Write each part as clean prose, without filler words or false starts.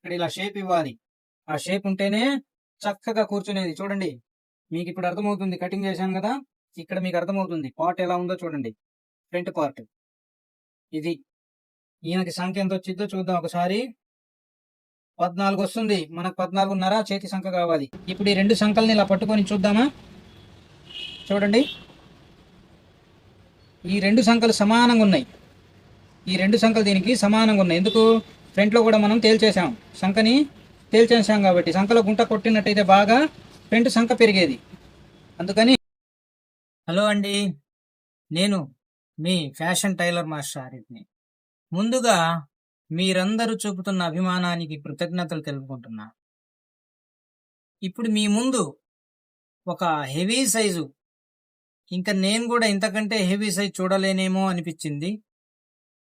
ఇక్కడ ఇలా షేప్ ఇవ్వాలి. ఆ షేప్ ఉంటేనే చక్కగా కూర్చునేది. చూడండి, మీకు ఇప్పుడు అర్థమవుతుంది. కటింగ్ చేశాను కదా, ఇక్కడ మీకు అర్థమవుతుంది పార్ట్ ఎలా ఉందో చూడండి. ఫ్రంట్ పార్ట్ ఇది. ఈయనకి సంఖ్య ఎంత వచ్చిందో చూద్దాం ఒకసారి. 14 వస్తుంది. మనకు 14.5 చేతి సంఖ్య కావాలి. ఇప్పుడు ఈ 2 సంఖ్యల్ని ఇలా పట్టుకొని చూద్దామా. చూడండి, ఈ 2 సంఖ్యలు సమానంగా ఉన్నాయి. ఈ 2 సంఖ్యలు దీనికి సమానంగా ఉన్నాయి. ఎందుకు? ఫ్రంట్లో కూడా మనం తేల్చేసాం, సంఖ్యని తేల్చేసాం కాబట్టి. సంఖ్యలో గుంట కొట్టినట్టయితే బాగా ఫ్రంట్ సంఖ్య పెరిగేది. అందుకని. హలో అండి, నేను మీ ఫ్యాషన్ టైలర్ మాస్టర్ ఆరిఫ్ని. ముందుగా మీరందరూ చూపుతున్న అభిమానానికి కృతజ్ఞతలు తెలుపుకుంటున్నా. ఇప్పుడు మీ ముందు ఒక హెవీ సైజు, ఇంకా నేను కూడా ఇంతకంటే హెవీ సైజ్ చూడలేనేమో అనిపించింది.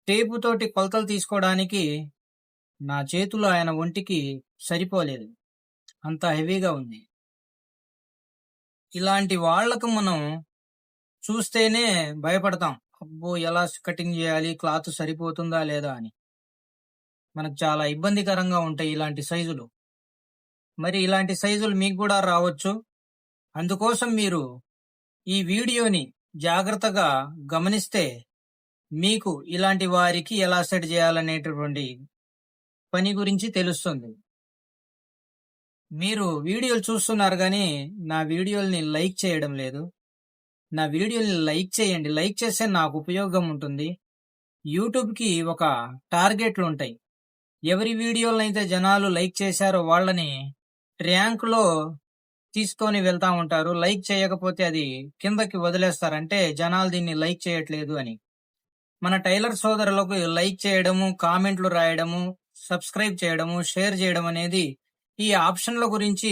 టేపుతోటి కొలతలు తీసుకోవడానికి నా చేతులు ఆయన ఒంటికి సరిపోలేదు, అంత హెవీగా ఉంది. ఇలాంటి వాళ్లకు మనం చూస్తేనే భయపడతాం. అబ్బో, ఎలా కటింగ్ చేయాలి, క్లాత్ సరిపోతుందా లేదా అని. మనకు చాలా ఇబ్బందికరంగా ఉంటాయి ఇలాంటి సైజులు. మరి ఇలాంటి సైజులు మీకు కూడా రావచ్చు. అందుకోసం మీరు ఈ వీడియోని జాగ్రత్తగా గమనిస్తే మీకు ఇలాంటి వారికి ఎలా సెట్ చేయాలనేటటువంటి పని గురించి తెలుస్తుంది. మీరు వీడియోలు చూస్తున్నారు కానీ నా వీడియోల్ని లైక్ చేయడం లేదు. నా వీడియోని లైక్ చేయండి. లైక్ చేస్తే నాకు ఉపయోగం ఉంటుంది. యూట్యూబ్కి ఒక టార్గెట్లు ఉంటాయి. ఎవరి వీడియోలనైతే జనాలు లైక్ చేశారో వాళ్ళని ర్యాంకులో తీసుకొని వెళ్తా ఉంటారు. లైక్ చేయకపోతే అది కిందకి వదిలేస్తారు, అంటే జనాలు దీన్ని లైక్ చేయట్లేదు అని. మన టైలర్ సోదరులకు లైక్ చేయడము, కామెంట్లు రాయడము, సబ్స్క్రైబ్ చేయడము, షేర్ చేయడం అనేది ఈ ఆప్షన్ల గురించి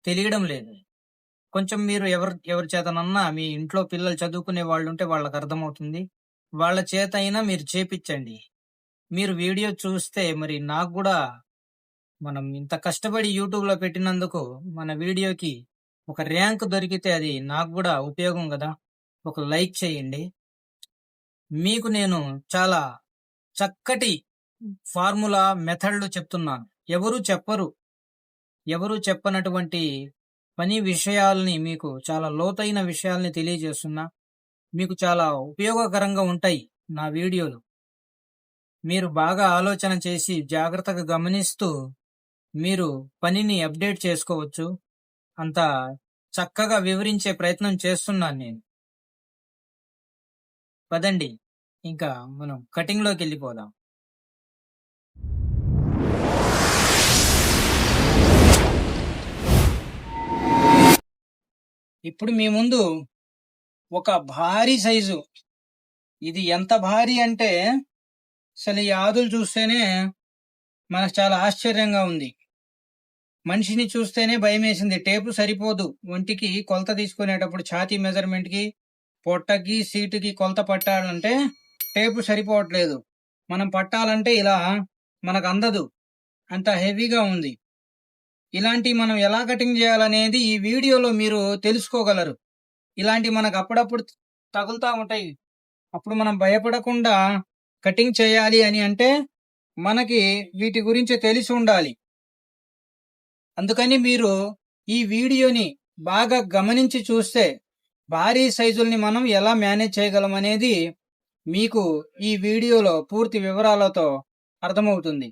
తెలియడం లేదు. కొంచెం మీరు ఎవరి చేతనన్నా, మీ ఇంట్లో పిల్లలు చదువుకునే వాళ్ళు ఉంటే వాళ్ళకి అర్థమవుతుంది, వాళ్ళ చేత అయినా మీరు చేపించండి. మీరు వీడియో చూస్తే మరి నాకు కూడా, మనం ఇంత కష్టపడి యూట్యూబ్లో పెట్టినందుకు మన వీడియోకి ఒక ర్యాంక్ దొరికితే అది నాకు కూడా ఉపయోగం కదా. ఒక లైక్ చేయండి. మీకు నేను చాలా చక్కటి ఫార్ములా మెథడ్లు చెప్తున్నాను. ఎవరు చెప్పనటువంటి పని విషయాల్ని, మీకు చాలా లోతైన విషయాల్ని తెలియజేస్తున్నా. మీకు చాలా ఉపయోగకరంగా ఉంటాయి నా వీడియోలు. మీరు బాగా ఆలోచన చేసి జాగ్రత్తగా గమనిస్తూ మీరు పనిని అప్డేట్ చేసుకోవచ్చు. అంత చక్కగా వివరించే ప్రయత్నం చేస్తున్నాను నేను. పదండి, ఇంకా మనం కటింగ్లోకి వెళ్ళిపోదాం. ఇప్పుడు మీ ముందు ఒక భారీ సైజు, ఇది ఎంత భారీ అంటే అసలు ఈ ఆదులు చూస్తేనే మనకు చాలా ఆశ్చర్యంగా ఉంది. మనిషిని చూస్తేనే భయం వేసింది. టేపు సరిపోదు. ఒంటికి కొలత తీసుకునేటప్పుడు ఛాతీ మెజర్మెంట్కి, పొట్టకి, సీటుకి కొలత పట్టాలంటే టేపు సరిపోవట్లేదు. మనం పట్టాలంటే ఇలా మనకు అందదు, అంత హెవీగా ఉంది. ఇలాంటి మనం ఎలా కటింగ్ చేయాలనేది ఈ వీడియోలో మీరు తెలుసుకోగలరు. ఇలాంటి మనకు అప్పుడప్పుడు తగులుతూ ఉంటాయి. అప్పుడు మనం భయపడకుండా కటింగ్ చేయాలి అని అంటే మనకి వీటి గురించి తెలిసి ఉండాలి. అందుకని మీరు ఈ వీడియోని బాగా గమనించి చూస్తే భారీ సైజుల్ని మనం ఎలా మేనేజ్ చేయగలం అనేది మీకు ఈ వీడియోలో పూర్తి వివరాలతో అర్థమవుతుంది.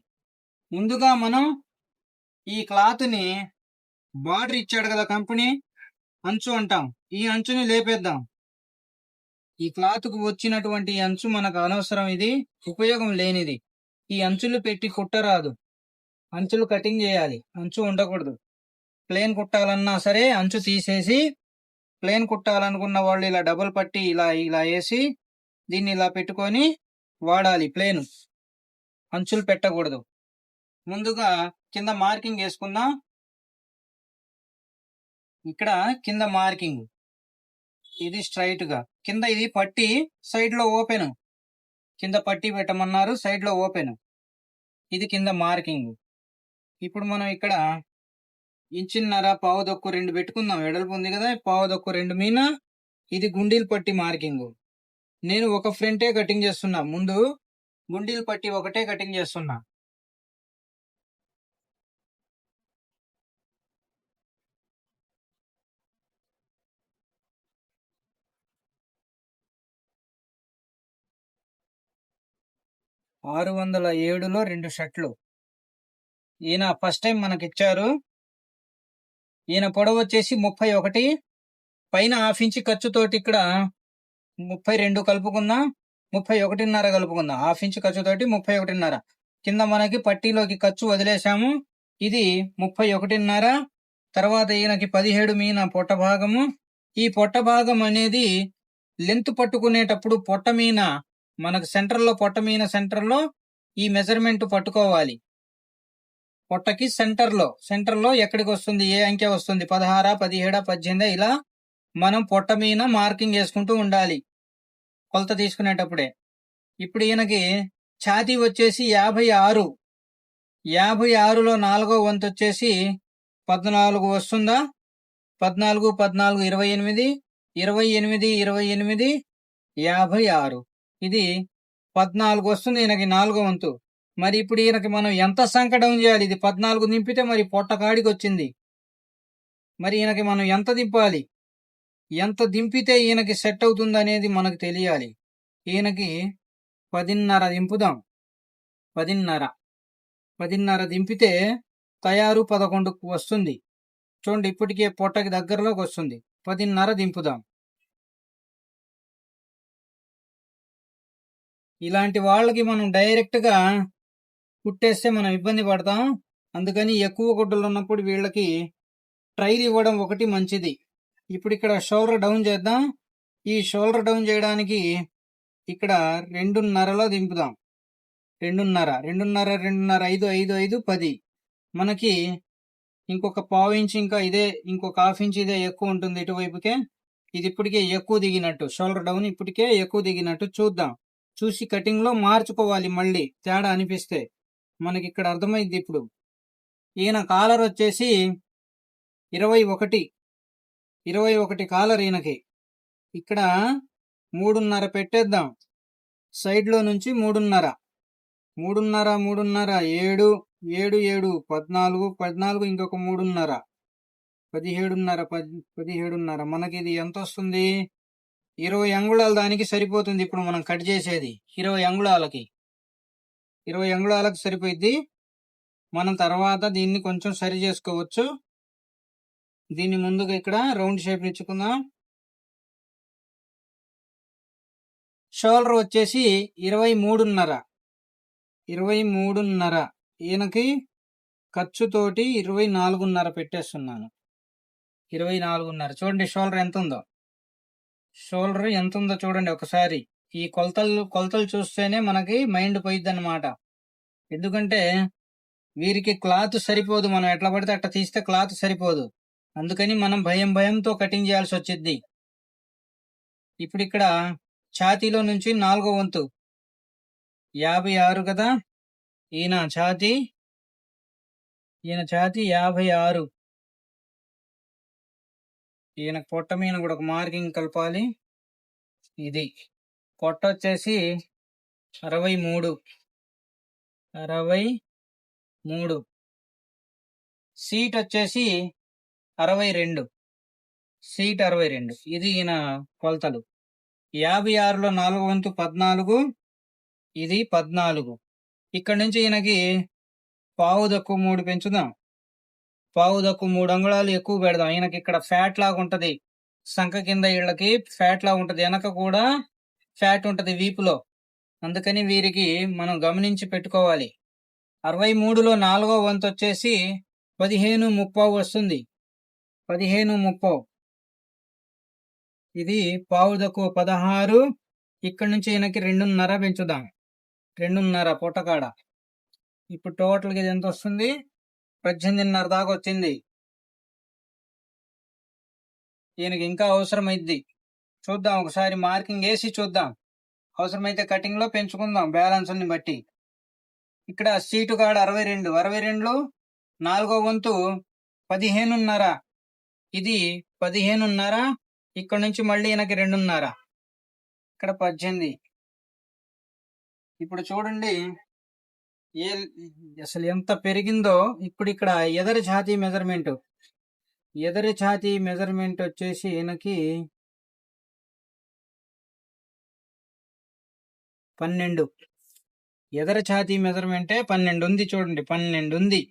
ముందుగా మనం ఈ క్లాత్ని, బార్డర్ ఇచ్చాడు కదా కంపెనీ, అంచు అంటాం, ఈ అంచుని లేపేద్దాం. ఈ క్లాత్కు వచ్చినటువంటి అంచు మనకు అనవసరం, ఇది ఉపయోగం లేనిది. ఈ అంచులు పెట్టి కుట్టరాదు, అంచులు కటింగ్ చేయాలి, అంచు ఉండకూడదు. ప్లేన్ కుట్టాలన్నా సరే అంచు తీసేసి, ప్లేన్ కుట్టాలనుకున్న వాళ్ళు ఇలా డబుల్ పట్టి ఇలా వేసి దీన్ని ఇలా పెట్టుకొని వాడాలి. ప్లేన్ అంచులు పెట్టకూడదు. ముందుగా కింద మార్కింగ్ వేసుకుందాం. ఇక్కడ కింద మార్కింగ్, ఇది స్ట్రైట్ గా కింద, ఇది పట్టి సైడ్ లో ఓపెన్, కింద పట్టి పెట్టమన్నారు, సైడ్ లో ఓపెన్, ఇది కింద మార్కింగ్. ఇప్పుడు మనం ఇక్కడ 1.5 ఇంచు, పావుదొక్కు 2 పెట్టుకుందాం. వెడల్పు ఉంది కదా, పావుదొక్కు 2 మీన ఇది గుండీలు పట్టి మార్కింగ్. నేను ఒక ఫ్రంటే కటింగ్ చేస్తున్నా, ముందు గుండీలు పట్టి ఒకటే కటింగ్ చేస్తున్నా. 607లో 2 షర్ట్లు. ఈయన ఫస్ట్ టైం మనకిచ్చారు. ఈయన పొడవు వచ్చేసి 31, పైన హాఫ్ ఇంచ్ ఖర్చుతోటి ఇక్కడ 32 కలుపుకుందాం, 31.5 కలుపుకుందాం. హాఫ్ ఇంచ్ ఖర్చుతోటి 31.5. కింద మనకి పట్టీలోకి ఖర్చు వదిలేసాము. ఇది 31.5. తర్వాత ఈయనకి 17 మీన పొట్ట భాగము. ఈ పొట్ట భాగం అనేది లెంత్ పట్టుకునేటప్పుడు పొట్ట మీన మనకు సెంటర్లో ఈ మెజర్మెంట్ పట్టుకోవాలి. పొట్టకి సెంటర్లో ఎక్కడికి వస్తుంది, ఏ అంకె వస్తుంది, 16, 17, 18 ఇలా మనం పొట్ట మీద మార్కింగ్ వేసుకుంటూ ఉండాలి కొలత తీసుకునేటప్పుడే. ఇప్పుడు ఈయనకి ఛాతీ వచ్చేసి 56. 56లో 4వ వంతు వచ్చేసి 14 వస్తుందా? 14, 14, 28, 28, 28, 56. ఇది 14 వస్తుంది ఈయనకి 4వ వంతు. మరి ఇప్పుడు ఈయనకి మనం ఎంత సంఖ్య డౌన్ చేయాలి? ఇది 14 దింపితే మరి పొట్ట కాడికి వచ్చింది. మరి ఈయనకి మనం ఎంత దింపాలి? ఎంత దింపితే ఈయనకి సెట్ అవుతుంది అనేది మనకు తెలియాలి. ఈయనకి 10.5 దింపుదాం. 10.5 దింపితే తయారు 11 వస్తుంది. చూడండి, ఇప్పటికే పొట్టకి దగ్గరలోకి వస్తుంది. 10.5 దింపుదాం. ఇలాంటి వాళ్ళకి మనం డైరెక్ట్ గా కుట్టేస్తే మనం ఇబ్బంది పడతాం. అందుకని ఎక్కువ గుడ్డలు ఉన్నప్పుడు వీళ్ళకి ట్రైల్ ఇవ్వడం ఒకటి మంచిది. ఇప్పుడు ఇక్కడ షోల్డర్ డౌన్ చేద్దాం. ఈ షోల్డర్ డౌన్ చేయడానికి ఇక్కడ 2.5లో దింపుదాం. 2.5, 5, 5, 5, 10. మనకి ఇంకొక పావు ఇంచ్ ఇంకా ఇంకొక హాఫ్ ఇంచ్ ఇదే ఎక్కువ ఉంటుంది ఇటువైపుకే. ఇది ఇప్పటికే ఎక్కువ దిగినట్టు, షోల్డర్ డౌన్ ఇప్పటికే ఎక్కువ దిగినట్టు చూద్దాం. చూసి కటింగ్ లో మార్చుకోవాలి. మళ్ళీ తేడా అనిపిస్తే మనకి ఇక్కడ అర్థమైంది. ఇప్పుడు ఈయన కాలర్ వచ్చేసి 21 కాలర్ ఈయనకి. ఇక్కడ 3.5 పెట్టేద్దాం. సైడ్ లో నుంచి 3.5, 7, 7, 7, 14, 14, ఇంకొక 3.5, 17.5. మనకి ఇది ఎంత వస్తుంది? 20 అంగుళాలు దానికి సరిపోతుంది. ఇప్పుడు మనం కట్ చేసేది 20 అంగుళాలకి. 20 అంగుళాలకు సరిపోయింది. మనం తర్వాత దీన్ని కొంచెం సరి చేసుకోవచ్చు. దీన్ని ముందుగా ఇక్కడ రౌండ్ షేప్ ఇచ్చుకుందాం. షోల్డర్ వచ్చేసి 23.5. ఈయనకి ఖర్చుతోటి 24.5 పెట్టేస్తున్నాను. 24.5. చూడండి షోల్డర్ ఎంత ఉందో చూడండి ఒకసారి. ఈ కొలతలు చూస్తేనే మనకి మైండ్ పోయిద్ది అన్నమాట. ఎందుకంటే వీరికి క్లాత్ సరిపోదు. మనం ఎట్లా పడితే అట్లా తీస్తే క్లాత్ సరిపోదు. అందుకని మనం భయంతో కటింగ్ చేయాల్సి వచ్చింది. ఇప్పుడు ఇక్కడ ఛాతీలో నుంచి 4వ వంతు 56 కదా. ఈయన ఛాతీ 56. ఈయన పొట్ట మీద కూడా ఒక మార్కింగ్ కలపాలి. ఇది పొట్ట వచ్చేసి 63. సీట్ వచ్చేసి 62. ఇది ఈయన కొలతలు. 56లో 4వ వంతు 14, ఇది 14. ఇక్కడ నుంచి ఈయనకి పావు తక్కువ 3 పెంచుదాం. పావు తక్కువ 3 అంగుళాలు ఎక్కువ పెడదాం. ఈయనకి ఇక్కడ ఫ్యాట్ లాగా ఉంటది. సంఖ కింద వీళ్ళకి ఫ్యాట్ లాగా ఉంటది. వెనక కూడా ఫ్యాట్ ఉంటది వీపులో. అందుకని వీరికి మనం గమనించి పెట్టుకోవాలి. 63లో 4వ వంతు వచ్చేసి 15.30 వస్తుంది. 15.30. ఇది పావు తక్కువ 16. ఇక్కడ నుంచి ఈయనకి 2.5 పెంచుదాం. 2.5 పొట్టకాడ. ఇప్పుడు టోటల్గా ఇది ఎంత వస్తుంది? 18.5 దాకా వచ్చింది. ఈయనకి ఇంకా అవసరమైద్ది. చూద్దాం ఒకసారి మార్కింగ్ వేసి చూద్దాం. అవసరమైతే కటింగ్ లో పెంచుకుందాం బ్యాలెన్స్ ని బట్టి. ఇక్కడ సీటు కాడ 62లో 4వ వంతు 15.5. ఇది 15.5. ఇక్కడ నుంచి మళ్ళీ ఈయనకి 2.5. ఇక్కడ 18. ఇప్పుడు చూడండి అసలు ఎంత పెరిగిందో. ఇప్పుడు ఇక్కడ ఎదరి ఛాతీ మెజర్మెంట్ వచ్చేసి ఈయనకి 12. ఎదర ఛాతీ మెజర్మెంటే 12 ఉంది. చూడండి 12 ఉంది.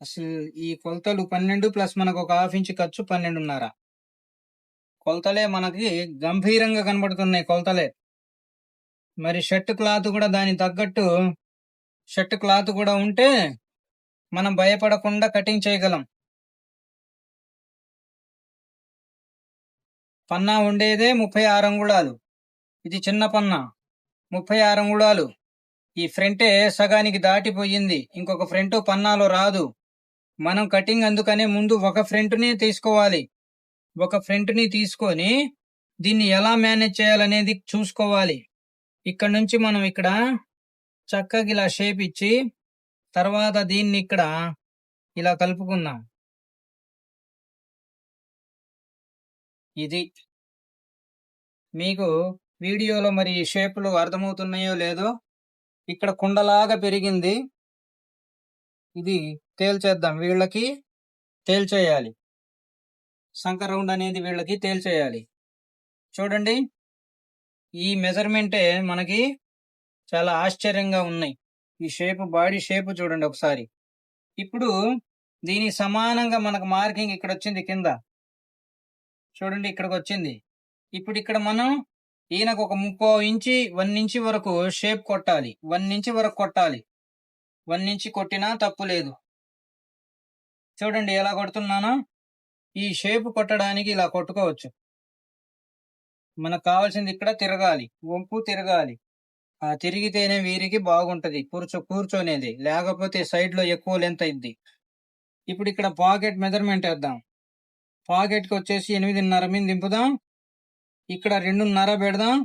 అసలు ఈ కొలతలు 12 ప్లస్ మనకు ఒక హాఫ్ ఇంచ్ ఖర్చు 12.5. కొలతలే మనకి గంభీరంగా కనబడుతున్నాయి కొలతలే. మరి షర్ట్ క్లాత్ కూడా దానికి తగ్గట్టు షర్ట్ క్లాత్ కూడా ఉంటే మనం భయపడకుండా కటింగ్ చేయగలం. పన్నా ఉండేదే 36 అంగుళాలు. ఇది చిన్న పన్నా 36 అంగుళాలు. ఈ ఫ్రంటే సగానికి దాటిపోయింది. ఇంకొక ఫ్రంట్ పన్నాలో రాదు. మనం కటింగ్ అందుకనే ముందు ఒక ఫ్రంట్ని తీసుకోవాలి. ఒక ఫ్రంట్ని తీసుకొని దీన్ని ఎలా మేనేజ్ చేయాలనేది చూసుకోవాలి. ఇక్కడ నుంచి మనం ఇక్కడ చక్కగా ఇలా షేప్ ఇచ్చి తర్వాత దీన్ని ఇక్కడ ఇలా కలుపుకుందాం. ఇది మీకు వీడియోలో మరి షేపులు అర్థమవుతున్నాయో లేదో. ఇక్కడ కుండలాగా పెరిగింది. ఇది తేల్చేద్దాం. వీళ్ళకి తేల్చేయాలి. సంక రౌండ్ అనేది వీళ్ళకి తేల్చేయాలి. చూడండి ఈ మెజర్మెంటే మనకి చాలా ఆశ్చర్యంగా ఉన్నాయి. ఈ షేప్ బాడీ షేప్ చూడండి ఒకసారి. ఇప్పుడు దీని సమానంగా మనకు మార్కింగ్ ఇక్కడ వచ్చింది. కింద చూడండి ఇక్కడికి వచ్చింది. ఇప్పుడు ఇక్కడ మనం ఈయనకు ఒక 30 ఇంచి 1 ఇంచి వరకు షేప్ కొట్టాలి. 1 ఇంచి వరకు కొట్టాలి. 1 ఇంచి కొట్టినా తప్పు లేదు. చూడండి ఎలా కొడుతున్నానో. ఈ షేప్ కొట్టడానికి ఇలా కొట్టుకోవచ్చు. మనకు కావాల్సింది ఇక్కడ తిరగాలి, వంపు తిరగాలి. ఆ తిరిగితేనే వీరికి బాగుంటది కూర్చొనేది. లేకపోతే సైడ్ లో ఎక్కువ లెంత్ అయింది. ఇప్పుడు ఇక్కడ పాకెట్ మెజర్మెంట్ వేద్దాం. పాకెట్ కి వచ్చేసి 8.5 మీద దింపుదాం. ఇక్కడ 2.5 పెడదాం.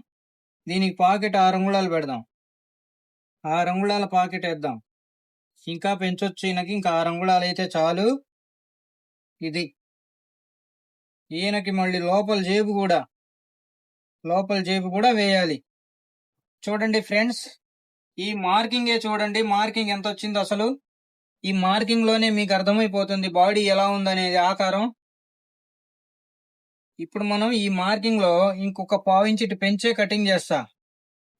దీనికి పాకెట్ 6 అంగుళాలు పెడదాం. 6 అంగుళాల పాకెట్ వేద్దాం. ఇంకా పెంచొచ్చు ఈయనకి. ఇంకా 6 అంగుళాలు అయితే చాలు. ఇది ఈయనకి మళ్ళీ లోపల జేబు కూడా వేయాలి. చూడండి ఫ్రెండ్స్, ఈ మార్కింగే చూడండి. మార్కింగ్ ఎంత వచ్చిందో అసలు. ఈ మార్కింగ్ లోనే మీకు అర్థమైపోతుంది బాడీ ఎలా ఉందనేది, ఆకారం. ఇప్పుడు మనం ఈ మార్కింగ్ లో ఇంకొక 1/4 ఇంచ్ పెంచే కటింగ్ చేస్తా.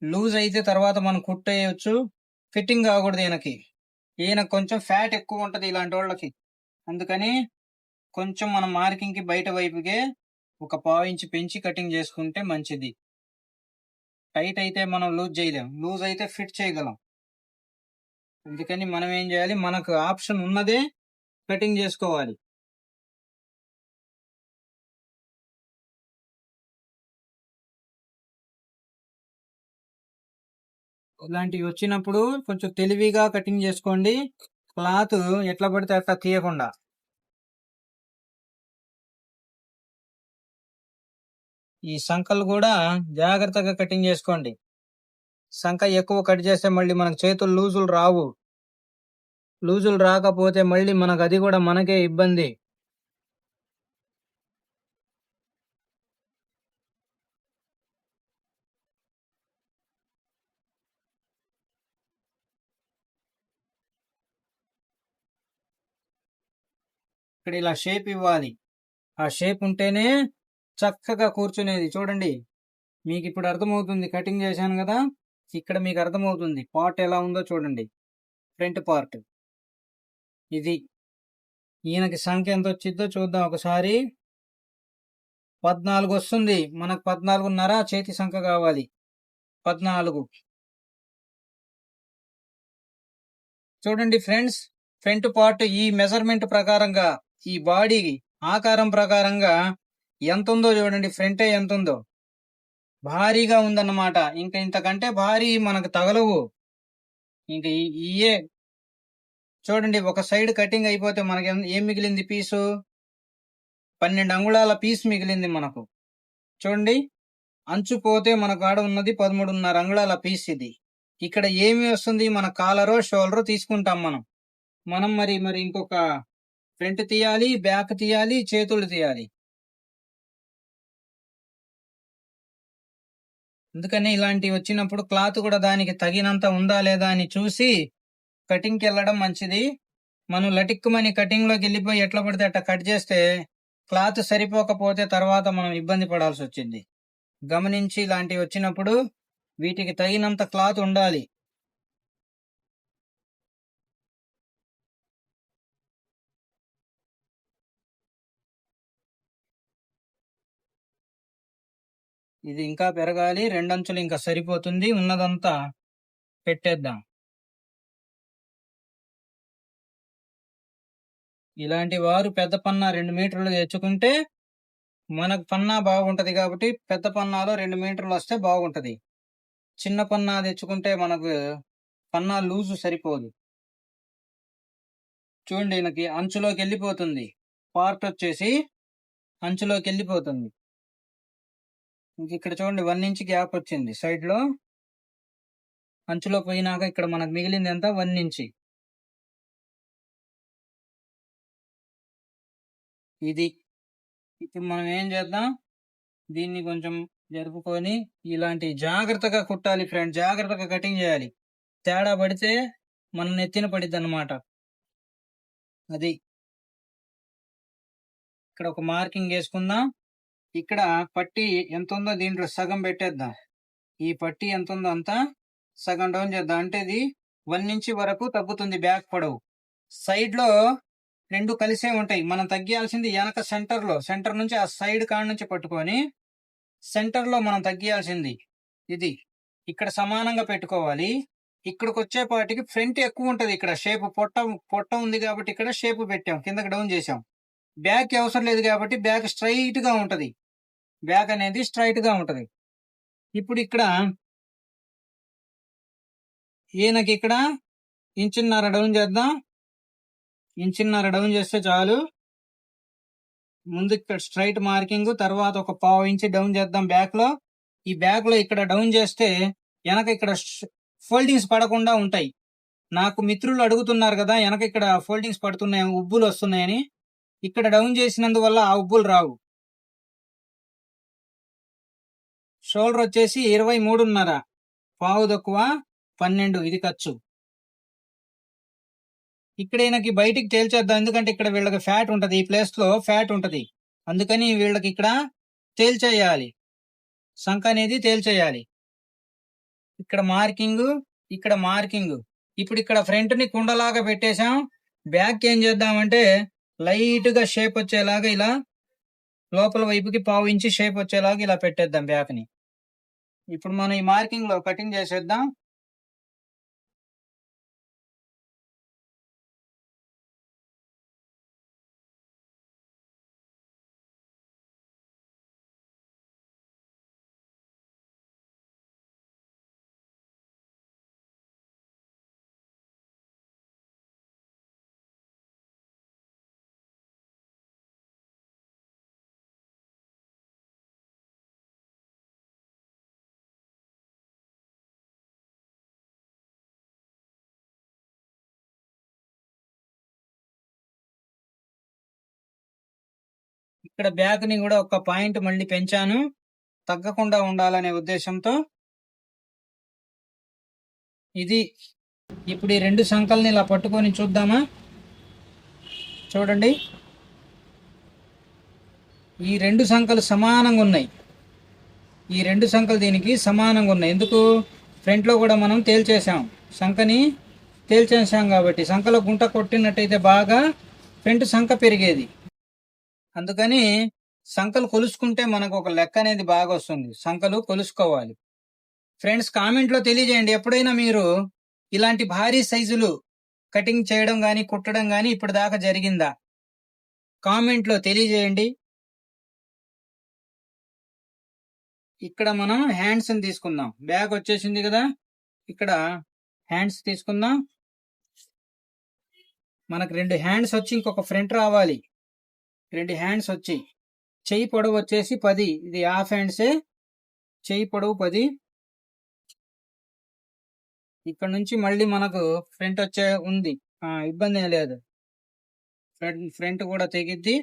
లూజ్ అయితే తర్వాత మనం కుట్టేయచ్చు. ఫిట్టింగ్ కాకూడదు ఈయనకి. ఈయన కొంచెం ఫ్యాట్ ఎక్కువ ఉంటది ఇలాంటి వాళ్ళకి. అందుకని కొంచెం మనం మార్కింగ్ కి బయట వైపుకే ఒక 1/4 ఇంచ్ పెంచి కటింగ్ చేసుకుంటే మంచిది. టైట్ అయితే మనం లూజ్ చేయలేం. లూజ్ అయితే ఫిట్ చేయగలం. అందుకని మనం ఏం చేయాలి, మనకు ఆప్షన్ ఉన్నదే కటింగ్ చేసుకోవాలి. ఇలాంటివి వచ్చినప్పుడు కొంచెం తెలివిగా కటింగ్ చేసుకోండి. క్లాత్ ఎట్లా పడితే అట్లా తీయకుండా. ఈ సంకలు కూడా జాగ్రత్తగా కటింగ్ చేసుకోండి. సంక ఎక్కువ కట్ చేస్తే మళ్ళీ మనకు చేతులు లూజులు రావు. లూజులు రాకపోతే మళ్ళీ మనకు అది కూడా మనకే ఇబ్బంది. ఇక్కడ ఇలా షేప్ ఇవ్వాలి. ఆ షేప్ ఉంటేనే చక్కగా కూర్చునేది. చూడండి మీకు ఇప్పుడు అర్థమవుతుంది. కటింగ్ చేశాను కదా, ఇక్కడ మీకు అర్థమవుతుంది పార్ట్ ఎలా ఉందో చూడండి. ఫ్రంట్ పార్ట్ ఇది. ఈయనకి సంఖ్య ఎంత వచ్చిందో చూద్దాం ఒకసారి. 14 వస్తుంది. మనకు 14.5 చేతి సంఖ్య కావాలి. 14. చూడండి ఫ్రెండ్స్, ఫ్రంట్ పార్ట్ ఈ మెజర్మెంట్ ప్రకారంగా, ఈ బాడీ ఆకారం ప్రకారంగా ఎంత ఉందో చూడండి. ఫ్రంటే ఎంత ఉందో భారీగా ఉందన్నమాట. ఇంకా ఇంతకంటే భారీ మనకు తగలవు. ఇంక ఇయే చూడండి. ఒక సైడ్ కటింగ్ అయిపోతే మనకి ఏం మిగిలింది పీసు? 12 అంగుళాల పీస్ మిగిలింది మనకు. చూడండి అంచు పోతే మనకు ఆడ ఉన్నది 13.5 అంగుళాల పీస్. ఇది ఇక్కడ ఏమి వస్తుంది, మన కాలరో షోల్డరో తీసుకుంటాం మనం మరి ఇంకొక ఫ్రంట్ తీయాలి, బ్యాక్ తీయాలి, చేతులు తీయాలి. అందుకని ఇలాంటివి వచ్చినప్పుడు క్లాత్ కూడా దానికి తగినంత ఉందా లేదా అని చూసి కటింగ్కి వెళ్ళడం మంచిది. మనం లటిక్కుమని కటింగ్ లోకి వెళ్ళిపోయి ఎట్లా పడితే అట్లా కట్ చేస్తే క్లాత్ సరిపోకపోతే తర్వాత మనం ఇబ్బంది పడాల్సి వచ్చింది. గమనించి ఇలాంటివి వచ్చినప్పుడు వీటికి తగినంత క్లాత్ ఉండాలి. ఇది ఇంకా పెరగాలి. 2 అంచులు ఇంకా సరిపోతుంది. ఉన్నదంతా పెట్టేద్దాం. ఇలాంటి వారు పెద్ద పన్నా 2 మీటర్లు తెచ్చుకుంటే మనకు పన్నా బాగుంటది కాబట్టి పెద్ద పన్నాలో 2 మీటర్లు వస్తే బాగుంటది. చిన్న పన్నా తెచ్చుకుంటే మనకు పన్నా లూజు సరిపోదు. చూడండి, ఈయనకి అంచులోకి వెళ్ళిపోతుంది. పార్ట్ వచ్చేసి అంచులోకి వెళ్ళిపోతుంది. ఇంక ఇక్కడ చూడండి 1 ఇంచ్ గ్యాప్ వచ్చింది సైడ్ లో. అంచులో పోయినాక ఇక్కడ మనకు మిగిలింది ఎంత? 1 ఇంచ్. ఇది ఇప్పుడు మనం ఏం చేద్దాం, దీన్ని కొంచెం జరుపుకొని ఇలాంటి జాగ్రత్తగా కుట్టాలి ఫ్రెండ్. జాగ్రత్తగా కటింగ్ చేయాలి. తేడా పడితే మన నెత్తిన పడిద్ది అన్నమాట. అది ఇక్కడ ఒక మార్కింగ్ వేసుకుందాం. ఇక్కడ పట్టి ఎంత ఉందో దీంట్లో సగం పెట్టేద్దాం. ఈ పట్టి ఎంత ఉందో అంతా సగం డౌన్ చేద్దాం. అంటే ఇది 1 ఇంచ్ వరకు తగ్గుతుంది బ్యాక్ పొడవు. సైడ్ లో 2 కలిసే ఉంటాయి. మనం తగ్గియాల్సింది వెనక సెంటర్ నుంచి ఆ సైడ్ కాడ నుంచి పట్టుకొని సెంటర్ లో మనం తగ్గియాల్సింది ఇది. ఇక్కడ సమానంగా పెట్టుకోవాలి. ఇక్కడికి వచ్చేపాటికి ఫ్రంట్ ఎక్కువ ఉంటది. ఇక్కడ షేప్ పొట్ట ఉంది కాబట్టి ఇక్కడ షేప్ పెట్టాం, కిందకి డౌన్ చేసాం. బ్యాక్ అవసరం లేదు కాబట్టి బ్యాక్ స్ట్రైట్ గా ఉంటది. బ్యాక్ అనేది స్ట్రైట్ గా ఉంటది. ఇప్పుడు ఇక్కడ ఈయనకి ఇక్కడ 1.5 ఇంచ్ డౌన్ చేద్దాం. 1.5 ఇంచ్ డౌన్ చేస్తే చాలు. ముందు ఇక్కడ స్ట్రైట్ మార్కింగ్, తర్వాత ఒక 1/2 ఇంచ్ డౌన్ చేద్దాం బ్యాక్ లో. ఈ బ్యాక్ లో ఇక్కడ డౌన్ చేస్తే వెనక ఇక్కడ ఫోల్డింగ్స్ పడకుండా ఉంటాయి. నాకు మిత్రులు అడుగుతున్నారు కదా, వెనక ఇక్కడ ఫోల్డింగ్స్ పడుతున్నాయి, ఉబ్బులు వస్తున్నాయని. ఇక్కడ డౌన్ చేసినందువల్ల ఆ ఉబ్బులు రావు. షోల్డర్ వచ్చేసి 23.5, పావు తక్కువ 12, ఇది ఖర్చు. ఇక్కడ ఈయనకి బయటికి తేల్చేద్దాం, ఎందుకంటే ఇక్కడ వీళ్ళకి ఫ్యాట్ ఉంటది, ఈ ప్లేస్ లో ఫ్యాట్ ఉంటది. అందుకని వీళ్ళకి ఇక్కడ తేల్చేయాలి, సంఖ అనేది తేల్చేయాలి. ఇక్కడ మార్కింగ్, ఇక్కడ మార్కింగ్. ఇప్పుడు ఇక్కడ ఫ్రంట్ ని కుండలాగా పెట్టేశాం. బ్యాక్ ఏం చేద్దామంటే లైట్ గా షేప్ వచ్చేలాగా ఇలా లోపల వైపుకి 1/2 ఇంచ్ షేప్ వచ్చేలాగా ఇలా పెట్టేద్దాం బ్యాక్ ని. ఇప్పుడు మనం ఈ మార్కింగ్ లో కటింగ్ చేసేద్దాం. ఇక్కడ బ్యాక్ ని కూడా ఒక పాయింట్ మళ్ళీ పెంచాను, తగ్గకుండా ఉండాలనే ఉద్దేశంతో. ఇది ఇప్పుడు ఈ 2 సంకల్ని ఇలా పట్టుకొని చూద్దామా. చూడండి, ఈ 2 సంకలు సమానంగా ఉన్నాయి. ఈ 2 సంకలు దీనికి సమానంగా ఉన్నాయి. ఎందుకు? ఫ్రంట్ లో కూడా మనం తేల్చేసాం, సంకని తేల్చేసాం కాబట్టి. సంకలో గుంట కొట్టినట్టయితే బాగా ఫ్రంట్ సంక పెరిగేది. అందుకని సంకలు కొలుసుకుంటే మనకు ఒక లెక్క అనేది బాగా వస్తుంది. సంకలు కొలుసుకోవాలి. ఫ్రెండ్స్, కామెంట్ లో తెలియజేయండి, ఎప్పుడైనా మీరు ఇలాంటి భారీ సైజులు కటింగ్ చేయడం గాని కుట్టడం గాని ఇప్పుడు దాకా జరిగిందా? కామెంట్ లో తెలియజేయండి. ఇక్కడ మనం హ్యాండ్స్ ని తీసుకుందాం. బ్యాగ్ వచ్చేసింది కదా, ఇక్కడ హ్యాండ్స్ తీసుకుందాం. మనకు 2 హ్యాండ్స్ వచ్చి ఇంకొక ఫ్రంట్ రావాలి. 2 హ్యాండ్స్ వచ్చి చెయ్యి పొడవు వచ్చేసి 10, ఇది హాఫ్ హ్యాండ్సే. చెయ్యి పొడవు 10. ఇక్కడ నుంచి మళ్ళీ మనకు ఫ్రంట్ వచ్చే ఉంది, ఇబ్బంది ఏం లేదు. ఫ్రంట్ కూడా తెగిద్ది.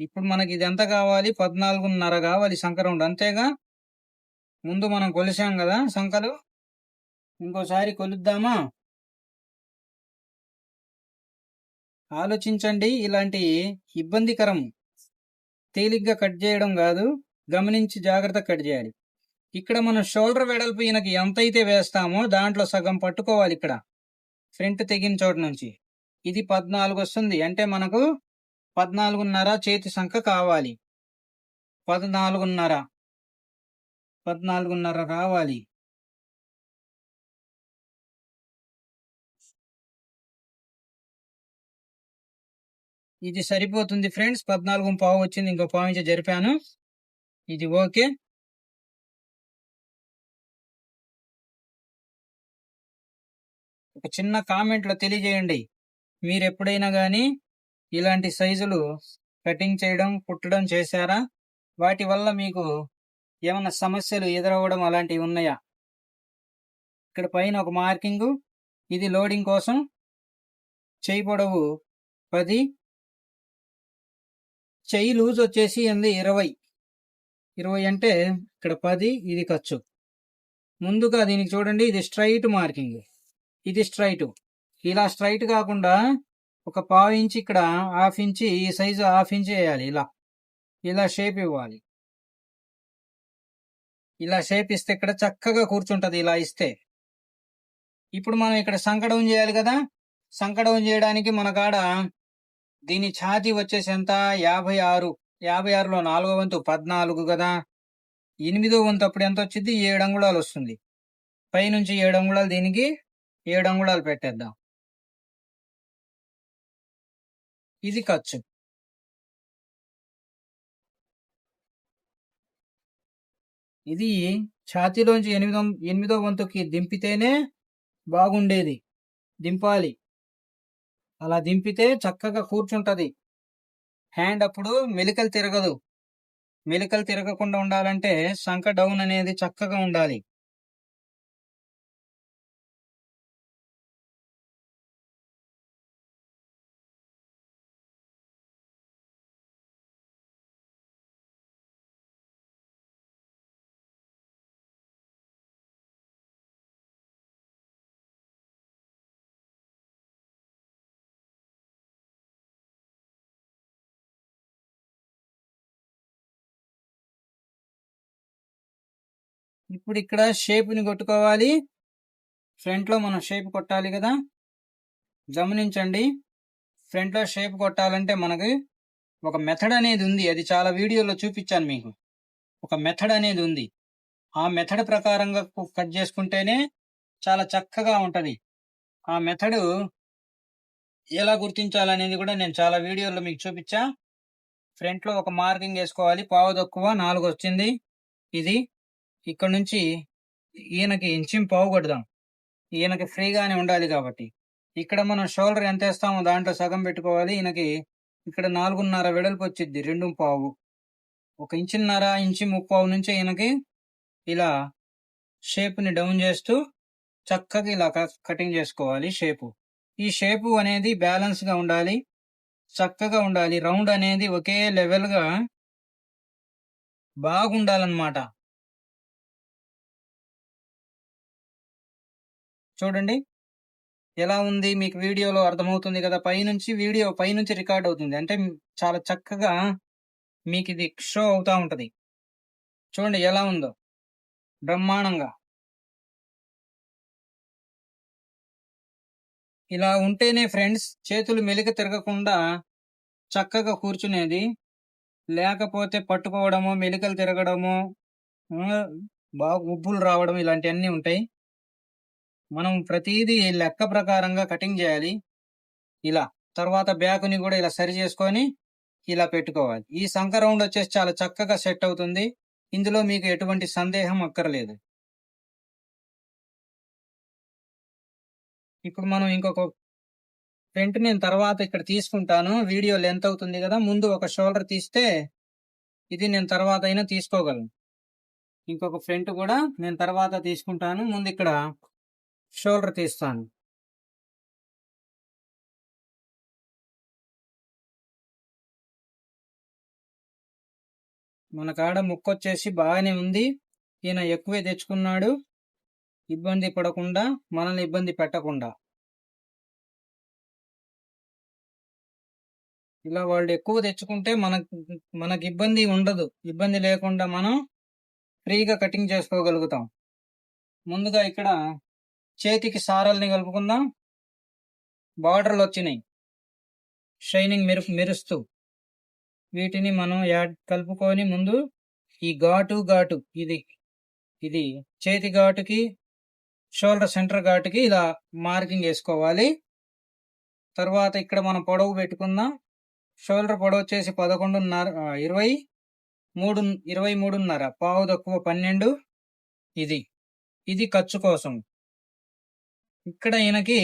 ఇప్పుడు మనకి ఇది ఎంత కావాలి? 14.5 కావాలి సంక రౌండ్, అంతేగా. ముందు మనం కొలిసాం కదా సంకలు, ఇంకోసారి కొలుద్దామా? ఆలోచించండి. ఇలాంటి ఇబ్బందికరం తేలిగ్గా కట్ చేయడం కాదు, గమనించి జాగ్రత్త కట్ చేయాలి. ఇక్కడ మనం షోల్డర్ వెడల్పు ఈయనకి ఎంతైతే వేస్తామో దాంట్లో సగం పట్టుకోవాలి. ఇక్కడ ఫ్రంట్ తెగిన చోట నుంచి ఇది 14 వస్తుంది. అంటే మనకు 14.5 చేతి సంఖ్య కావాలి. 14.5 14.5 రావాలి. ఇది సరిపోతుంది ఫ్రెండ్స్. 14.5 వచ్చింది. ఇంకో పావించి జరిపాను. ఇది ఓకే. ఒక చిన్న కామెంట్లో తెలియజేయండి. మీరు ఎప్పుడైనా కానీ ఇలాంటి సైజులు కటింగ్ చేయడం, కుట్టడం చేశారా? వాటి వల్ల మీకు ఏమన్నా సమస్యలు ఎదురవ్వడం అలాంటివి ఉన్నాయా? ఇక్కడ పైన ఒక మార్కింగు. ఇది లోడింగ్ కోసం. చెయ్యి పొడవు 10, చెయ్యి లూజ్ వచ్చేసి 20 అంటే ఇక్కడ 10, ఇది ఖర్చు. ముందుగా దీనికి చూడండి, ఇది స్ట్రైట్ మార్కింగ్, ఇది స్ట్రైట్. ఇలా స్ట్రైట్ కాకుండా ఒక 1/2 ఇంచ్ ఇక్కడ, 1/2 ఇంచ్ ఈ సైజు 1/2 ఇంచ్ వేయాలి. ఇలా షేప్ ఇవ్వాలి. ఇలా షేప్ ఇస్తే ఇక్కడ చక్కగా కూర్చుంటది. ఇలా ఇస్తే ఇప్పుడు మనం ఇక్కడ సంకడౌన్ చేయాలి కదా. సంకడౌన్ చేయడానికి మన కాడ దీని ఛాతీ వచ్చేసి ఎంత? 56. 56లో 4వ వంతు 14 కదా. 8వ వంతు అప్పుడు ఎంత వచ్చింది? 7 అంగుళాలు వస్తుంది. పైనుంచి 7 అంగుళాలు, దీనికి 7 అంగుళాలు పెట్టేద్దాం. ఇది ఖర్చు. ఇది ఛాతీలోంచి 8వ వంతుకి దింపితేనే బాగుండేది. దింపాలి. అలా దింపితే చక్కగా కూర్చుంటది. హ్యాండ్ అప్పుడు మెలికలు తిరగదు. మెలికలు తిరగకుండా ఉండాలంటే సంక డౌన్ అనేది చక్కగా ఉండాలి. ఇప్పుడు ఇక్కడ షేప్ని కొట్టుకోవాలి. ఫ్రంట్లో మనం షేప్ కొట్టాలి కదా. గమనించండి, ఫ్రంట్లో షేప్ కొట్టాలంటే మనకి ఒక మెథడ్ అనేది ఉంది. అది చాలా వీడియోలో చూపించాను మీకు. ఒక మెథడ్ అనేది ఉంది. ఆ మెథడ్ ప్రకారంగా కట్ చేసుకుంటేనే చాలా చక్కగా ఉంటది. ఆ మెథడ్ ఎలా గుర్తించాలనేది కూడా నేను చాలా వీడియోలో మీకు చూపించా. ఫ్రంట్లో ఒక మార్కింగ్ వేసుకోవాలి. పావు తక్కువ 4 వచ్చింది. ఇది ఇక్కడ నుంచి ఈయనకి ఇంచిం పావు కొడదాం. ఈయనకి ఫ్రీగానే ఉండాలి కాబట్టి. ఇక్కడ మనం షోల్డర్ ఎంత వేస్తామో దాంట్లో సగం పెట్టుకోవాలి. ఈయనకి ఇక్కడ 4.5 వెడల్పు వచ్చింది. 2.5, 1.5 ఇంచు 1.5 నుంచి ఈయనకి ఇలా షేప్ని డౌన్ చేస్తూ చక్కగా ఇలా కటింగ్ చేసుకోవాలి. ఈ షేపు అనేది బ్యాలెన్స్ గా ఉండాలి, చక్కగా ఉండాలి. రౌండ్ అనేది ఒకే లెవెల్ గా బాగుండాలన్నమాట. చూడండి ఎలా ఉంది, మీకు వీడియోలో అర్థమవుతుంది కదా. పైనుంచి రికార్డ్ అవుతుంది అంటే చాలా చక్కగా మీకు ఇది షో అవుతా ఉంటది. చూడండి ఎలా ఉందో, బ్రహ్మాండంగా. ఇలా ఉంటేనే ఫ్రెండ్స్ చేతులు మెలిక తిరగకుండా చక్కగా కూర్చునేది. లేకపోతే పట్టుకోవడము, మెలికలు తిరగడము, బాగా ఉబ్బులు రావడం ఇలాంటివన్నీ ఉంటాయి. మనం ప్రతిదీ లెక్క ప్రకారంగా కటింగ్ చేయాలి. ఇలా తర్వాత బ్యాక్ని కూడా ఇలా సరి చేసుకొని ఇలా పెట్టుకోవాలి. ఈ సంక రౌండ్ వచ్చేసి చాలా చక్కగా సెట్ అవుతుంది. ఇందులో మీకు ఎటువంటి సందేహం అక్కర్లేదు. ఇప్పుడు మనం ఇంకొక ఫ్రంట్ నేను తర్వాత ఇక్కడ తీసుకుంటాను. వీడియో లెంత్ అవుతుంది కదా. ముందు ఒక షోల్డర్ తీస్తే ఇది నేను తర్వాత అయినా తీసుకోగలను. ఇంకొక ఫ్రంట్ కూడా నేను తర్వాత తీసుకుంటాను. ముందు ఇక్కడ షోల్డర్ తీస్తాను. మన కాడ ముక్కొచ్చేసి బాగానే ఉంది. ఈయన ఎక్కువే తెచ్చుకున్నాడు. ఇబ్బంది పడకుండా, మనల్ని ఇబ్బంది పెట్టకుండా. ఇలా వాళ్ళు ఎక్కువ తెచ్చుకుంటే మనకు ఇబ్బంది ఉండదు. ఇబ్బంది లేకుండా మనం ఫ్రీగా కటింగ్ చేసుకోగలుగుతాం. ముందుగా ఇక్కడ చేతికి సారల్ని కలుపుకుందాం. బార్డర్లు వచ్చినాయి షైనింగ్ మెరుస్తూ. వీటిని మనం కలుపుకొని ముందు ఈ ఘాటు ఇది ఇది చేతి ఘాటుకి షోల్డర్ సెంటర్ ఘాటుకి ఇలా మార్కింగ్ వేసుకోవాలి. తర్వాత ఇక్కడ మనం పొడవు పెట్టుకుందాం. షోల్డర్ పొడవు వచ్చేసి 11.5 23.5 పావు తక్కువ 12. ఇది ఖర్చు కోసం. ఇక్కడ ఈయనకి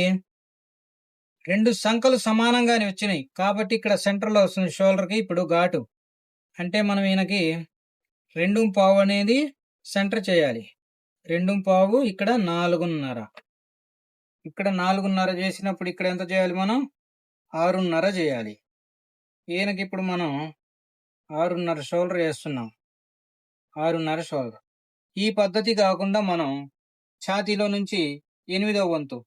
2 సంఖ్యలు సమానంగానే వచ్చినాయి కాబట్టి ఇక్కడ సెంటర్ లో వస్తుంది షోల్డర్ కి. ఇప్పుడు ఘాటు అంటే మనం ఈయనకి 2.5 అనేది సెంటర్ చేయాలి. 2.5 ఇక్కడ 4.5. ఇక్కడ 4.5 చేసినప్పుడు ఇక్కడ ఎంత చేయాలి మనం? 6.5 చేయాలి. ఈయనకి ఇప్పుడు మనం 6.5 షోల్డర్ వేస్తున్నాం. 6.5 షోల్డర్. ఈ పద్ధతి కాకుండా మనం ఛాతీలో నుంచి 8వ వంతు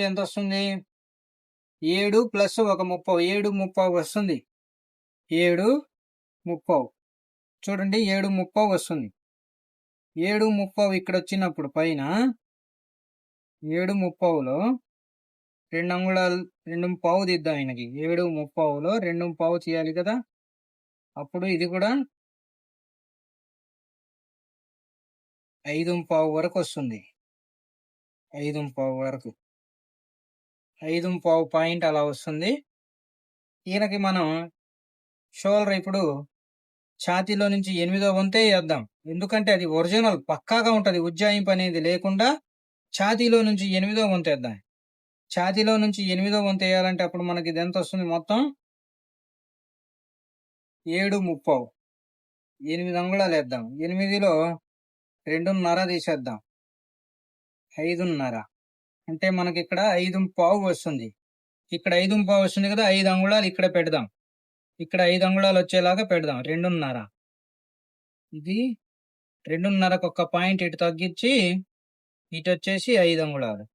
ఎంత వస్తుంది? 7 ప్లస్ 1 30, 7.30 వస్తుంది. 7.30 చూడండి, 7.30 వస్తుంది. 7.30 ఇక్కడ వచ్చినప్పుడు పైన 7.30లో 2 అంగుళాలు 2.5 తీద్దాం. ఆయనకి 7.30లో 2.5 తీయాలి కదా. అప్పుడు ఇది కూడా 5.5 వరకు వస్తుంది. 5.5 వరకు 5.5 పాయింట్ అలా వస్తుంది. ఈయనకి మనం షోల్డర్ ఇప్పుడు ఛాతీలో నుంచి 8వ వంతే వేద్దాం. ఎందుకంటే అది ఒరిజినల్ పక్కాగా ఉంటది, ఉజ్జాయింపు అనేది లేకుండా. ఛాతీలో నుంచి 8వ వంతు వేద్దాం. ఛాతీలో నుంచి 8వ వంతు వేయాలంటే అప్పుడు మనకి ఇది ఎంత వస్తుంది? మొత్తం 7.30. 8 అంగుళాలు వేద్దాం. 8లో 2.5 తీసేద్దాం. 5.5 అంటే మనకి ఇక్కడ 5.5 వస్తుంది. ఇక్కడ 5.5 వస్తుంది కదా. 5 అంగుళాలు ఇక్కడ పెడదాం. ఇక్కడ 5 అంగుళాలు వచ్చేలాగా పెడదాం. 2.5 ఇది 2.5కు ఒక పాయింట్ ఇటు తగ్గించి ఇటు వచ్చేసి 5 అంగుళాలు.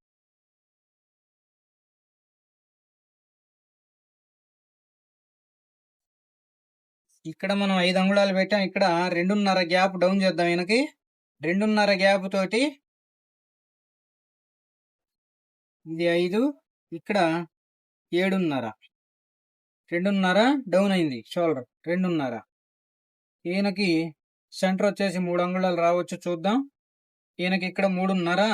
ఇక్కడ మనం 5 అంగుళాలు పెట్టాం. ఇక్కడ 2.5 గ్యాప్ డౌన్ చేద్దాం. ఈయనకి 2.5 గ్యాప్ తోటి ఇది 5, ఇక్కడ 7.5. 2.5 డౌన్ అయింది షోల్డర్. 2.5. ఈయనకి సెంటర్ వచ్చేసి 3 అంగుళాలు రావచ్చు. చూద్దాం. ఈయనకి ఇక్కడ 3.5.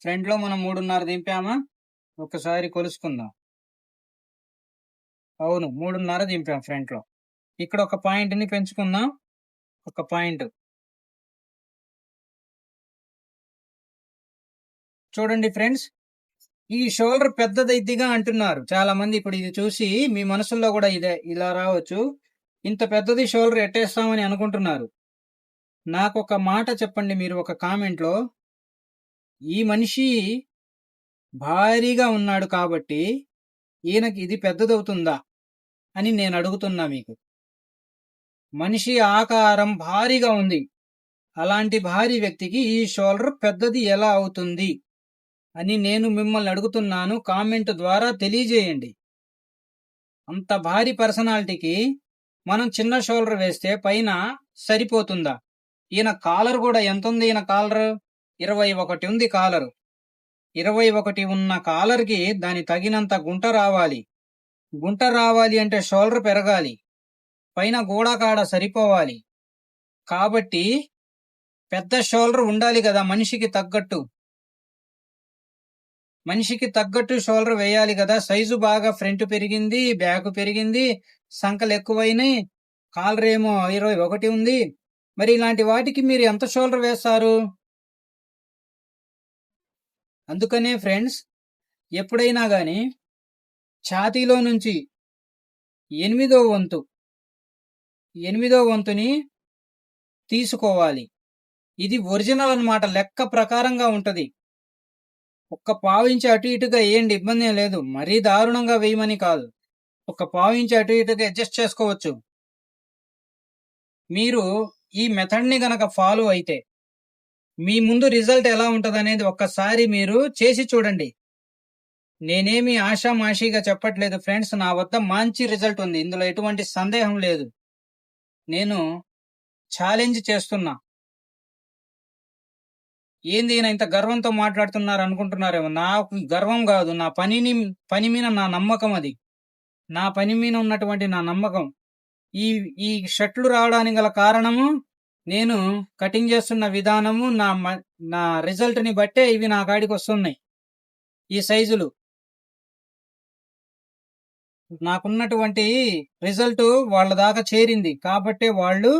ఫ్రంట్ లో మనం 3.5 దింపామా? ఒకసారి కొలుసుకుందాం. అవును, 3.5 దింపాం ఫ్రంట్ లో. ఇక్కడ ఒక పాయింట్ ని పెంచుకుందాం. ఒక పాయింట్ చూడండి ఫ్రెండ్స్. ఈ షోల్డర్ పెద్దదైద్దిగా అంటున్నారు చాలా మంది. ఇప్పుడు ఇది చూసి మీ మనసుల్లో కూడా ఇదే ఇలా రావచ్చు, ఇంత పెద్దది షోల్డర్ ఎట్టేస్తామని అనుకుంటున్నారు. నాకు ఒక మాట చెప్పండి మీరు ఒక కామెంట్ లో. ఈ మనిషి భారీగా ఉన్నాడు కాబట్టి ఈయనకి ఇది పెద్దదవుతుందా అని నేను అడుగుతున్నా మీకు. మనిషి ఆకారం భారీగా ఉంది, అలాంటి భారీ వ్యక్తికి ఈ షోల్డర్ పెద్దది ఎలా అవుతుంది అని నేను మిమ్మల్ని అడుగుతున్నాను. కామెంట్ ద్వారా తెలియజేయండి. అంత భారీ పర్సనాలిటీకి మనం చిన్న షోల్డర్ వేస్తే పైన సరిపోతుందా? ఈయన కాలర్ కూడా ఎంత ఉంది? ఈయన కాలర్ 21 ఉంది. కాలరు 21 ఉన్న కాలర్కి దాని తగినంత గుంట రావాలి. గుంట రావాలి అంటే షోల్డర్ పెరగాలి, పైన గోడాకాడ సరిపోవాలి. కాబట్టి పెద్ద షోల్డర్ ఉండాలి కదా. మనిషికి తగ్గట్టు షోల్డర్ వేయాలి కదా. సైజు బాగా ఫ్రంట్ పెరిగింది, బ్యాక్ పెరిగింది, సంకలు ఎక్కువైనాయి, కాలర్ ఏమో 21 ఉంది. మరి ఇలాంటి వాటికి మీరు ఎంత షోల్డర్ వేస్తారు? అందుకనే ఫ్రెండ్స్, ఎప్పుడైనా గాని ఛాతీలో నుంచి 8వ వంతుని తీసుకోవాలి. ఇది ఒరిజినల్ అన్నమాట. లెక్క ప్రకారంగా ఉంటది. ఒక్క పావించి అటు ఇటుగా వేయండి, ఇబ్బంది లేదు. మరీ దారుణంగా వేయమని కాదు. ఒక పావించి అటు ఇటుగా అడ్జస్ట్ చేసుకోవచ్చు. మీరు ఈ మెథడ్ ని గనక ఫాలో అయితే మీ ముందు రిజల్ట్ ఎలా ఉంటది అనేది ఒక్కసారి మీరు చేసి చూడండి. నేనేమి ఆషామాషిగా చెప్పట్లేదు ఫ్రెండ్స్. నా వద్ద మంచి రిజల్ట్ ఉంది, ఇందులో ఎటువంటి సందేహం లేదు. నేను ఛాలెంజ్ చేస్తున్నా. ఏంది ఈయన ఇంత గర్వంతో మాట్లాడుతున్నారు అనుకుంటున్నారేమో. నాకు గర్వం కాదు, నా పని మీద నా నమ్మకం. అది నా పని మీద ఉన్నటువంటి నా నమ్మకం. ఈ ఈ షర్ట్లు రావడానికి గల కారణము నేను కటింగ్ చేస్తున్న విధానము, నా రిజల్ట్ ని బట్టే ఇవి నా కాడికి వస్తున్నాయి. ఈ సైజులు నాకున్నటువంటి రిజల్ట్ వాళ్ళ దాకా చేరింది కాబట్టి వాళ్ళు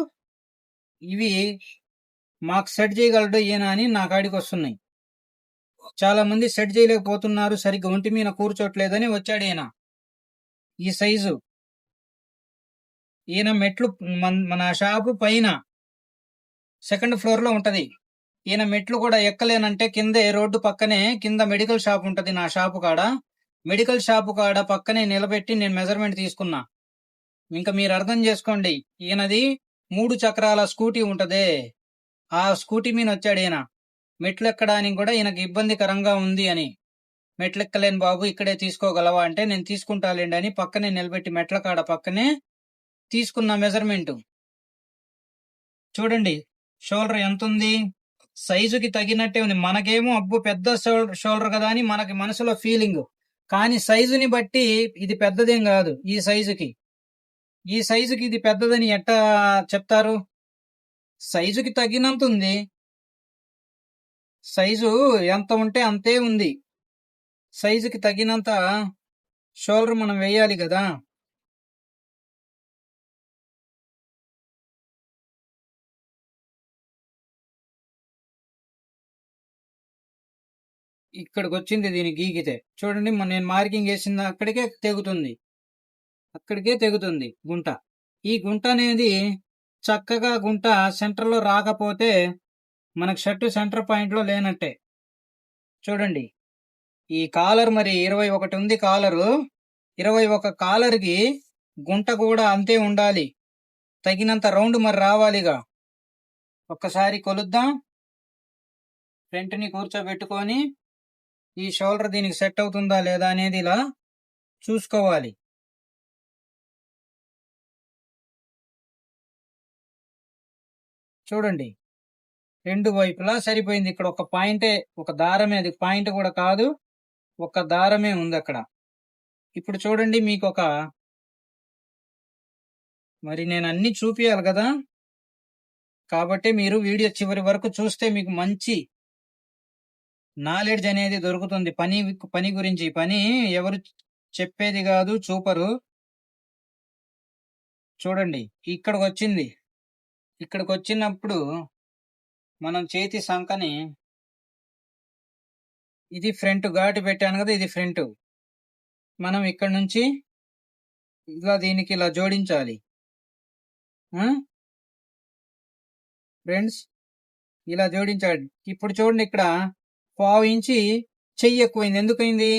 ఇవి మాకు సెట్ చేయగలడు ఈయన అని నా కాడికి వస్తున్నాయి. చాలా మంది సెట్ చేయలేకపోతున్నారు, సరిగ్గా ఒంటి మీద కూర్చోట్లేదని వచ్చాడు ఈయన. ఈ సైజు ఈయన మెట్లు మన షాపు పైన సెకండ్ ఫ్లోర్ లో ఉంటది. ఈయన మెట్లు కూడా ఎక్కలేనంటే కిందే రోడ్డు పక్కనే కింద మెడికల్ షాప్ ఉంటది. నా షాపు కాడ మెడికల్ షాపు కాడ పక్కనే నిలబెట్టి నేను మెజర్మెంట్ తీసుకున్నా. ఇంకా మీరు అర్థం చేసుకోండి, ఈయనది 3 చక్రాల స్కూటీ ఉంటదే, ఆ స్కూటీ మీద వచ్చాడు ఈయన. మెట్లు ఎక్కడానికి కూడా ఈయనకి ఇబ్బందికరంగా ఉంది అని, మెట్లెక్కలేని బాబు ఇక్కడే తీసుకోగలవా అంటే నేను తీసుకుంటాలేండి అని పక్కనే నిలబెట్టి మెట్ల కాడ పక్కనే తీసుకున్న మెజర్మెంట్. చూడండి షోల్డర్ ఎంత ఉంది, సైజుకి తగినట్టే ఉంది. మనకేమో అబ్బు పెద్ద షోల్డర్ కదా అని మనకి మనసులో ఫీలింగ్, కానీ సైజుని బట్టి ఇది పెద్దదేం కాదు. ఈ సైజుకి ఇది పెద్దదని ఎట్టా చెప్తారు? సైజుకి తగినంత ఉంది, సైజు ఎంత ఉంటే అంతే ఉంది. సైజుకి తగినంత షోల్డర్ మనం వేయాలి కదా. ఇక్కడికి వచ్చింది దీన్ని గీకితే చూడండి, నేను మార్కింగ్ వేసిన అక్కడికే తెగుతుంది గుంట. ఈ గుంట అనేది చక్కగా గుంట సెంటర్ లో రాకపోతే మనకు షర్టు సెంటర్ పాయింట్ లో లేనట్టే. చూడండి ఈ కాలర్ మరి 21 ఉంది కాలరు. 21 కాలర్కి గుంట కూడా అంతే ఉండాలి, తగినంత రౌండ్ మరి రావాలిగా. ఒక్కసారి కొలుద్దాం. ఫ్రంట్ ని కూర్చోబెట్టుకొని ఈ షోల్డర్ దీనికి సెట్ అవుతుందా లేదా అనేది ఇలా చూసుకోవాలి. చూడండి రెండు వైపులా సరిపోయింది. ఇక్కడ ఒక పాయింటే, ఒక దారమే, అది పాయింట్ కూడా కాదు, ఒక దారమే ఉంది అక్కడ. ఇప్పుడు చూడండి మీకు మరి నేను అన్ని చూపియాలి కదా, కాబట్టి మీరు వీడియో చివరి వరకు చూస్తే మీకు మంచి నాలెడ్జ్ అనేది దొరుకుతుంది. పని గురించి. పని ఎవరు చెప్పేది కాదు, చూపరు. చూడండి ఇక్కడికి వచ్చినప్పుడు మనం చేతి సంకని, ఇది ఫ్రంట్ ఘాటు పెట్టాను కదా, ఇది ఫ్రంట్. మనం ఇక్కడ నుంచి ఇలా దీనికి ఇలా జోడించాలి ఫ్రెండ్స్, ఇలా జోడించాలి. ఇప్పుడు చూడండి ఇక్కడ 1/2 ఇంచి చెయ్యి ఎక్కువైంది. ఎందుకైంది?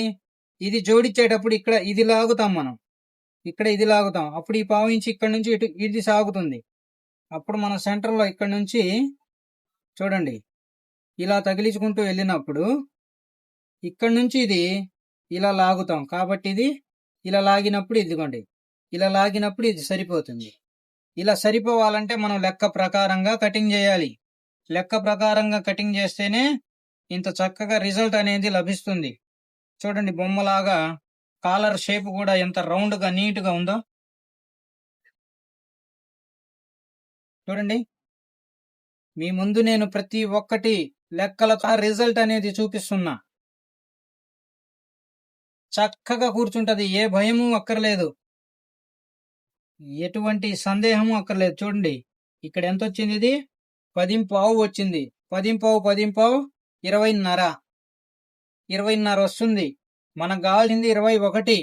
ఇది జోడించేటప్పుడు ఇక్కడ ఇది లాగుతాం మనం, ఇక్కడ ఇది లాగుతాం, అప్పుడు ఈ 1/2 ఇంచి ఇక్కడ నుంచి ఇటు ఇది సాగుతుంది. అప్పుడు మన సెంటర్ లో ఇక్కడ నుంచి చూడండి ఇలా తగిలించుకుంటూ వెళ్ళినప్పుడు ఇక్కడ నుంచి ఇది ఇలా లాగుతాం, కాబట్టి ఇది ఇలా లాగినప్పుడు ఇదిగోండి, ఇలా లాగినప్పుడు ఇది సరిపోతుంది. ఇలా సరిపోవాలంటే మనం లెక్క ప్రకారంగా కటింగ్ చేయాలి. లెక్క ప్రకారంగా కటింగ్ చేస్తేనే ఇంత చక్కగా రిజల్ట్ అనేది లభిస్తుంది. చూడండి బొమ్మలాగా కాలర్ షేప్ కూడా ఎంత రౌండ్ గా నీట్ గా ఉందో చూడండి. మీ ముందు నేను ప్రతి ఒక్కటి లెక్కలతో రిజల్ట్ అనేది చూపిస్తున్నా. చక్కగా కూర్చుంటది, ఏ భయము అక్కర్లేదు, ఎటువంటి సందేహము అక్కర్లేదు. చూడండి ఇక్కడ ఎంత వచ్చింది, ఇది 10.5 వచ్చింది. 10.5 20.5 20.5 వస్తుంది. మనకు కావాల్సింది 21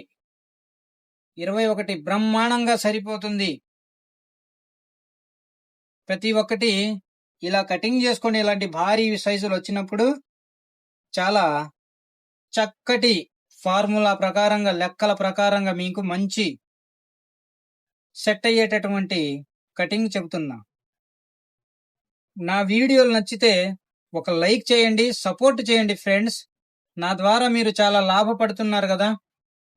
బ్రహ్మాండంగా సరిపోతుంది. ప్రతి ఒక్కటి ఇలా కటింగ్ చేసుకొని ఇలాంటి భారీ సైజులు వచ్చినప్పుడు చాలా చక్కటి ఫార్ములా ప్రకారంగా, లెక్కల ప్రకారంగా మీకు మంచి సెట్ అయ్యేటటువంటి కటింగ్ చెబుతున్నా. నా వీడియోలు నచ్చితే ఒక లైక్ చేయండి, సపోర్ట్ చేయండి ఫ్రెండ్స్. నా ద్వారా మీరు చాలా లాభపడుతున్నారు కదా.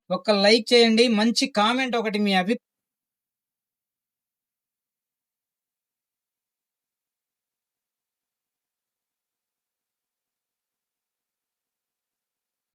ఒక లైక్ చేయండి, మంచి కామెంట్ ఒకటి, మీ